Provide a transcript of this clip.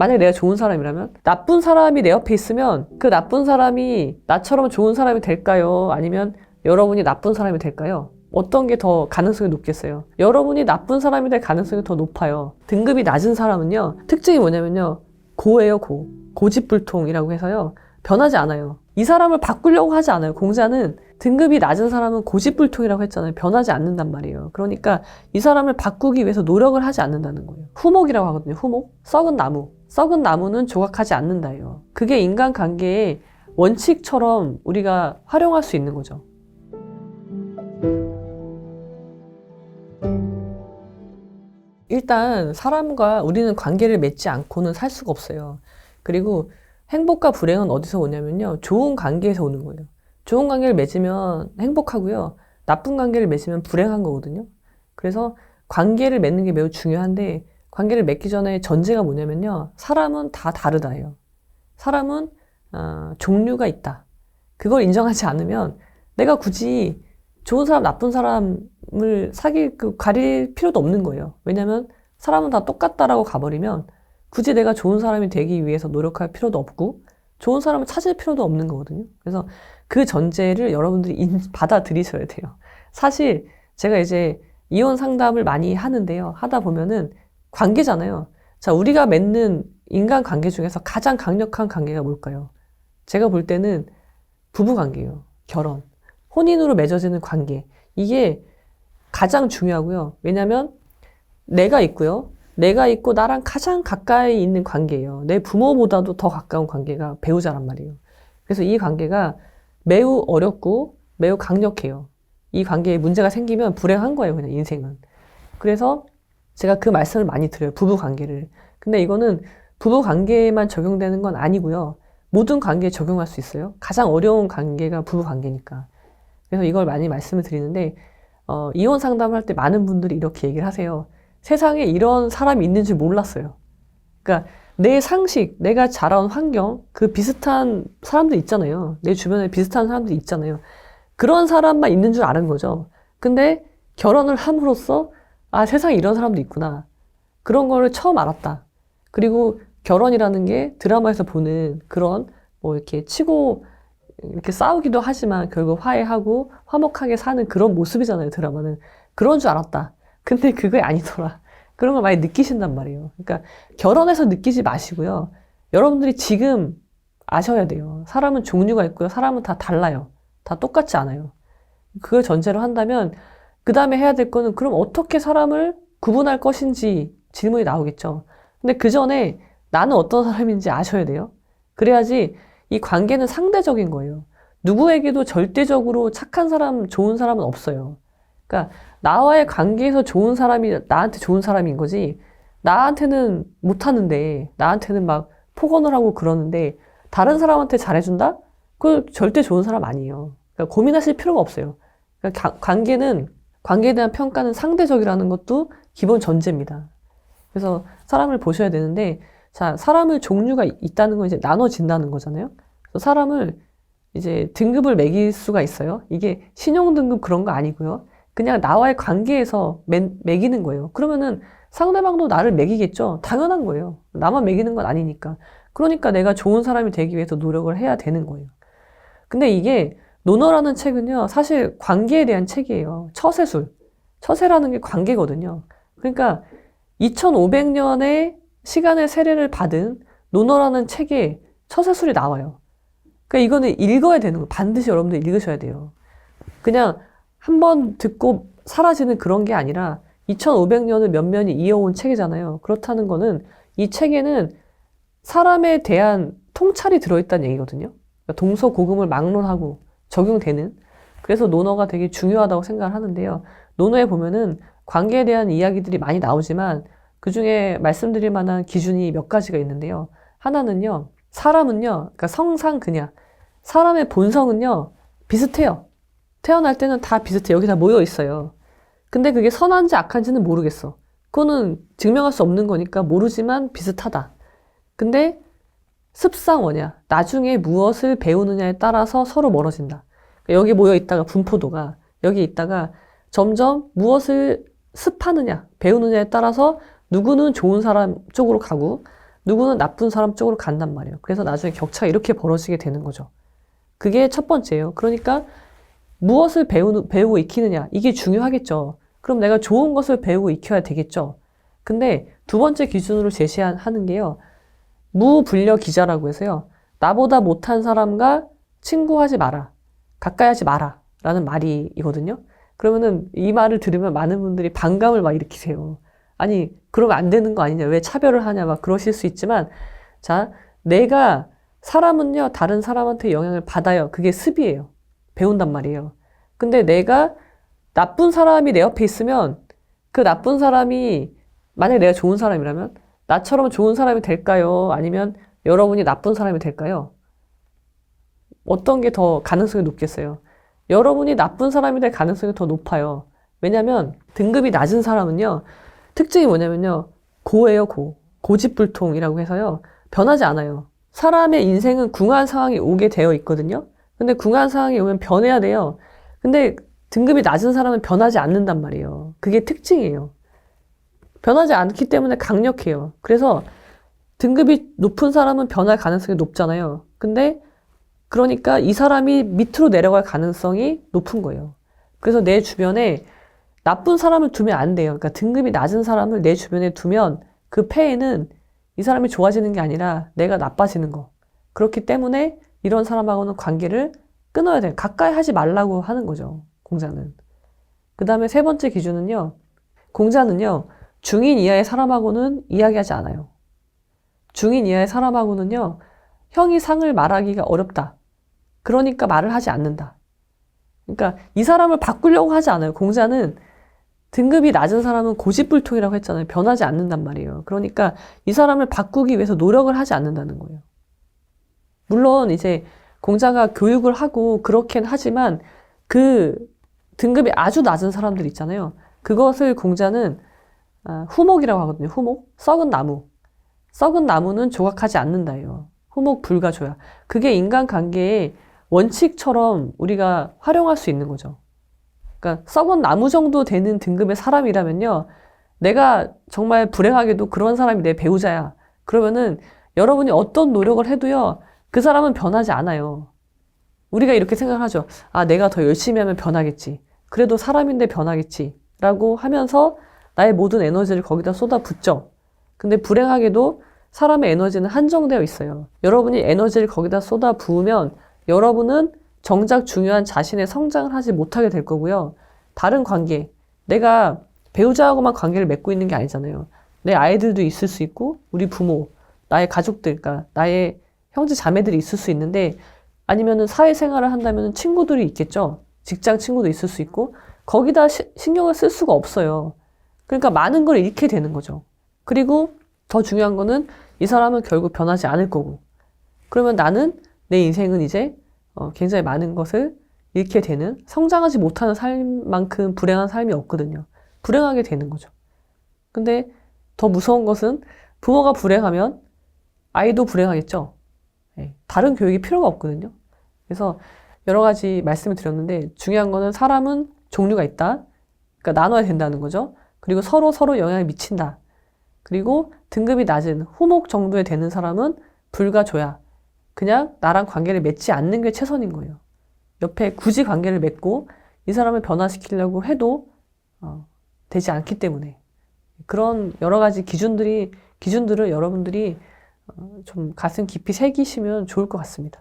만약에 내가 좋은 사람이라면 나쁜 사람이 내 옆에 있으면 그 나쁜 사람이 나처럼 좋은 사람이 될까요? 아니면 여러분이 나쁜 사람이 될까요? 어떤 게 더 가능성이 높겠어요? 여러분이 나쁜 사람이 될 가능성이 더 높아요. 등급이 낮은 사람은요, 특징이 뭐냐면요, 고예요, 고. 고집불통이라고 해서요, 변하지 않아요. 이 사람을 바꾸려고 하지 않아요. 공자는 등급이 낮은 사람은 고집불통이라고 했잖아요. 변하지 않는단 말이에요. 그러니까 이 사람을 바꾸기 위해서 노력을 하지 않는다는 거예요. 후목이라고 하거든요. 후목. 썩은 나무. 썩은 나무는 조각하지 않는다예요. 그게 인간관계의 원칙처럼 우리가 활용할 수 있는 거죠. 일단 사람과 우리는 관계를 맺지 않고는 살 수가 없어요. 그리고 행복과 불행은 어디서 오냐면요, 좋은 관계에서 오는 거예요. 좋은 관계를 맺으면 행복하고요, 나쁜 관계를 맺으면 불행한 거거든요. 그래서 관계를 맺는 게 매우 중요한데, 관계를 맺기 전에 전제가 뭐냐면요, 사람은 다 다르다예요. 사람은 종류가 있다. 그걸 인정하지 않으면 내가 굳이 좋은 사람, 나쁜 사람을 가릴 필요도 없는 거예요. 왜냐면 사람은 다 똑같다라고 가버리면 굳이 내가 좋은 사람이 되기 위해서 노력할 필요도 없고 좋은 사람을 찾을 필요도 없는 거거든요. 그래서 그 전제를 여러분들이 받아들이셔야 돼요. 사실 제가 이제 이혼 상담을 많이 하는데요. 하다 보면은 관계잖아요. 자, 우리가 맺는 인간 관계 중에서 가장 강력한 관계가 뭘까요? 제가 볼 때는 부부 관계예요. 결혼. 혼인으로 맺어지는 관계. 이게 가장 중요하고요. 왜냐면 내가 있고요. 내가 있고 나랑 가장 가까이 있는 관계예요. 내 부모보다도 더 가까운 관계가 배우자란 말이에요. 그래서 이 관계가 매우 어렵고 매우 강력해요. 이 관계에 문제가 생기면 불행한 거예요, 그냥 인생은. 그래서 제가 그 말씀을 많이 드려요, 부부 관계를. 근데 이거는 부부 관계에만 적용되는 건 아니고요. 모든 관계에 적용할 수 있어요. 가장 어려운 관계가 부부 관계니까. 그래서 이걸 많이 말씀을 드리는데, 이혼 상담을 할 때 많은 분들이 이렇게 얘기를 하세요. 세상에 이런 사람이 있는 줄 몰랐어요. 그러니까 내 상식, 내가 자라온 환경, 그 비슷한 사람들 있잖아요. 내 주변에 비슷한 사람들 있잖아요. 그런 사람만 있는 줄 아는 거죠. 근데 결혼을 함으로써 아, 세상에 이런 사람도 있구나. 그런 거를 처음 알았다. 그리고 결혼이라는 게 드라마에서 보는 그런 뭐 이렇게 치고 이렇게 싸우기도 하지만 결국 화해하고 화목하게 사는 그런 모습이잖아요, 드라마는. 그런 줄 알았다. 근데 그게 아니더라. 그런 걸 많이 느끼신단 말이에요. 그러니까 결혼해서 느끼지 마시고요. 여러분들이 지금 아셔야 돼요. 사람은 종류가 있고요. 사람은 다 달라요. 다 똑같지 않아요. 그걸 전제로 한다면 그 다음에 해야 될 거는 그럼 어떻게 사람을 구분할 것인지 질문이 나오겠죠. 근데 그 전에 나는 어떤 사람인지 아셔야 돼요. 그래야지 이 관계는 상대적인 거예요. 누구에게도 절대적으로 착한 사람, 좋은 사람은 없어요. 그러니까 나와의 관계에서 좋은 사람이 나한테 좋은 사람인 거지, 나한테는 못하는데, 나한테는 막 폭언을 하고 그러는데 다른 사람한테 잘해준다? 그거 절대 좋은 사람 아니에요. 그러니까 고민하실 필요가 없어요. 그러니까 관계에 대한 평가는 상대적이라는 것도 기본 전제입니다. 그래서 사람을 보셔야 되는데, 자, 사람을 종류가 있다는 건 이제 나눠진다는 거잖아요. 그래서 사람을 이제 등급을 매길 수가 있어요. 이게 신용등급 그런 거 아니고요. 그냥 나와의 관계에서 매기는 거예요. 그러면은 상대방도 나를 매기겠죠. 당연한 거예요. 나만 매기는 건 아니니까. 그러니까 내가 좋은 사람이 되기 위해서 노력을 해야 되는 거예요. 근데 이게 논어라는 책은요, 사실 관계에 대한 책이에요. 처세술. 처세라는 게 관계거든요. 그러니까 2500년의 시간의 세례를 받은 논어라는 책에 처세술이 나와요. 그러니까 이거는 읽어야 되는 거예요. 반드시 여러분들 읽으셔야 돼요. 그냥 한번 듣고 사라지는 그런 게 아니라 2500년을 몇 년이 이어온 책이잖아요. 그렇다는 거는 이 책에는 사람에 대한 통찰이 들어있다는 얘기거든요. 그러니까 동서고금을 막론하고 적용되는, 그래서 논어가 되게 중요하다고 생각을 하는데요. 논어에 보면은 관계에 대한 이야기들이 많이 나오지만 그 중에 말씀드릴 만한 기준이 몇 가지가 있는데요. 하나는요, 사람은요, 그러니까 성상그냐, 사람의 본성은요, 비슷해요. 태어날 때는 다 비슷해. 여기 다 모여 있어요. 근데 그게 선한지 악한지는 모르겠어. 그거는 증명할 수 없는 거니까 모르지만 비슷하다. 근데 습상원이야. 나중에 무엇을 배우느냐에 따라서 서로 멀어진다. 여기 모여 있다가 분포도가 여기 있다가 점점 무엇을 습하느냐, 배우느냐에 따라서 누구는 좋은 사람 쪽으로 가고 누구는 나쁜 사람 쪽으로 간단 말이에요. 그래서 나중에 격차가 이렇게 벌어지게 되는 거죠. 그게 첫 번째예요. 그러니까 무엇을 배우고 익히느냐. 이게 중요하겠죠. 그럼 내가 좋은 것을 배우고 익혀야 되겠죠. 근데 두 번째 기준으로 제시하는 게요. 무분려 기자라고 해서요. 나보다 못한 사람과 친구하지 마라. 가까이 하지 마라. 라는 말이거든요. 그러면은 이 말을 들으면 많은 분들이 반감을 막 일으키세요. 아니, 그러면 안 되는 거 아니냐. 왜 차별을 하냐. 막 그러실 수 있지만, 자, 사람은요, 다른 사람한테 영향을 받아요. 그게 습이에요. 배운단 말이에요. 근데 내가 나쁜 사람이 내 옆에 있으면 그 나쁜 사람이 만약에 내가 좋은 사람이라면 나처럼 좋은 사람이 될까요? 아니면 여러분이 나쁜 사람이 될까요? 어떤 게 더 가능성이 높겠어요? 여러분이 나쁜 사람이 될 가능성이 더 높아요. 왜냐면 등급이 낮은 사람은요. 특징이 뭐냐면요. 고예요, 고. 고집불통이라고 해서요. 변하지 않아요. 사람의 인생은 궁한 상황이 오게 되어 있거든요. 근데 궁한 상황이 오면 변해야 돼요. 근데 등급이 낮은 사람은 변하지 않는단 말이에요. 그게 특징이에요. 변하지 않기 때문에 강력해요. 그래서 등급이 높은 사람은 변할 가능성이 높잖아요. 근데 그러니까 이 사람이 밑으로 내려갈 가능성이 높은 거예요. 그래서 내 주변에 나쁜 사람을 두면 안 돼요. 그러니까 등급이 낮은 사람을 내 주변에 두면 그 폐해는 이 사람이 좋아지는 게 아니라 내가 나빠지는 거. 그렇기 때문에 이런 사람하고는 관계를 끊어야 돼요. 가까이 하지 말라고 하는 거죠. 공자는. 그 다음에 세 번째 기준은요. 공자는요. 중인 이하의 사람하고는 이야기하지 않아요. 중인 이하의 사람하고는요. 형이 상을 말하기가 어렵다. 그러니까 말을 하지 않는다. 그러니까 이 사람을 바꾸려고 하지 않아요. 공자는 등급이 낮은 사람은 고집불통이라고 했잖아요. 변하지 않는단 말이에요. 그러니까 이 사람을 바꾸기 위해서 노력을 하지 않는다는 거예요. 물론 이제 공자가 교육을 하고 그렇긴 하지만 그 등급이 아주 낮은 사람들 있잖아요. 그것을 공자는 후목이라고 하거든요. 후목. 썩은 나무. 썩은 나무는 조각하지 않는다예요. 후목 불가조야. 그게 인간관계의 원칙처럼 우리가 활용할 수 있는 거죠. 그러니까 썩은 나무 정도 되는 등급의 사람이라면요. 내가 정말 불행하게도 그런 사람이 내 배우자야. 그러면은 여러분이 어떤 노력을 해도요. 그 사람은 변하지 않아요. 우리가 이렇게 생각하죠. 아, 내가 더 열심히 하면 변하겠지. 그래도 사람인데 변하겠지. 라고 하면서 나의 모든 에너지를 거기다 쏟아붓죠. 근데 불행하게도 사람의 에너지는 한정되어 있어요. 여러분이 에너지를 거기다 쏟아부으면 여러분은 정작 중요한 자신의 성장을 하지 못하게 될 거고요. 다른 관계, 내가 배우자하고만 관계를 맺고 있는 게 아니잖아요. 내 아이들도 있을 수 있고 우리 부모, 나의 가족들, 그러니까 나의 형제 자매들이 있을 수 있는데 아니면은 사회생활을 한다면 친구들이 있겠죠. 직장 친구도 있을 수 있고 거기다 신경을 쓸 수가 없어요. 그러니까 많은 걸 잃게 되는 거죠. 그리고 더 중요한 거는 이 사람은 결국 변하지 않을 거고 그러면 나는 내 인생은 이제 굉장히 많은 것을 잃게 되는 성장하지 못하는 삶만큼 불행한 삶이 없거든요. 불행하게 되는 거죠. 근데 더 무서운 것은 부모가 불행하면 아이도 불행하겠죠. 다른 교육이 필요가 없거든요. 그래서 여러 가지 말씀을 드렸는데 중요한 거는 사람은 종류가 있다. 그러니까 나눠야 된다는 거죠. 그리고 서로 영향을 미친다. 그리고 등급이 낮은 후목 정도에 되는 사람은 불가조야. 그냥 나랑 관계를 맺지 않는 게 최선인 거예요. 옆에 굳이 관계를 맺고 이 사람을 변화시키려고 해도 되지 않기 때문에 그런 여러 가지 기준들을 여러분들이 좀 가슴 깊이 새기시면 좋을 것 같습니다.